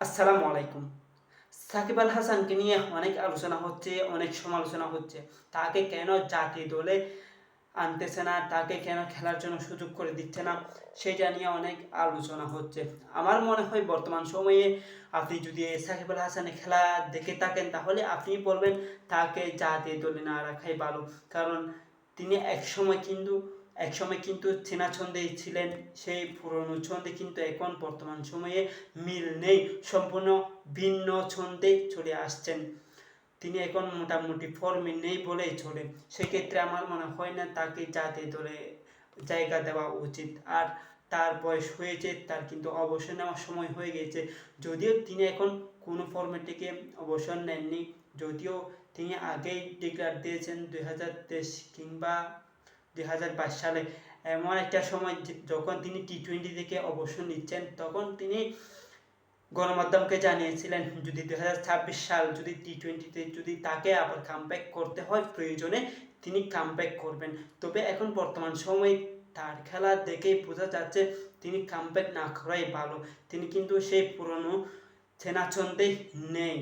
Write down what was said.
আসসালামু আলাইকুম। সাকিব আল হাসানকে নিয়ে অনেক আলোচনা হচ্ছে, অনেক সমালোচনা হচ্ছে। তাকে কেন জাতীয় দলে আনতেছে না, তাকে কেন খেলার জন্য সুযোগ করে দিচ্ছে না, সেটা নিয়ে অনেক আলোচনা হচ্ছে। আমার মনে হয় বর্তমান সময়ে আপনি যদি সাকিব আল হাসানের খেলা দেখে থাকেন, তাহলে আপনি বলবেন তাকে জাতীয় দলে না রাখাই ভালো। কারণ তিনি একসময় কিন্তু চেনা ছন্দেই ছিলেন। সেই পুরনো ছন্দে কিন্তু এখন বর্তমান সময়ে মিল নেই। সম্পূর্ণ ভিন্ন ছন্দে চলে আসছেন। তিনি এখন মোটামুটি ফর্মে নেই বলেই চলে। সেক্ষেত্রে আমার মনে হয় না তাকে জাতীয় দলে জায়গা দেওয়া উচিত। আর তার বয়স হয়েছে, তার কিন্তু অবসর নেওয়ার সময় হয়ে গেছে। যদিও তিনি এখন কোনো ফর্মেট থেকে অবসর নেননি, যদিও তিনি আগেই ডিক্লার দিয়েছেন 2023 কিংবা 2022 সালে এমন একটা সময় যখন তিনি টি-20 থেকে অবসর নিচ্ছেন, তখন তিনি গণমাধ্যমকে জানিয়েছিলেন যদি 2026 সাল যদি টি-20তে যদি তাকে আবার কামব্যাক করতে হয়, প্রয়োজনে তিনি কামব্যাক করবেন। তবে এখন বর্তমান সময়ে তার খেলা দেখেই বোঝা যাচ্ছে তিনি কামব্যাক না করাই ভালো। তিনি কিন্তু সেই পুরনো চেনা ছন্দেই নেই।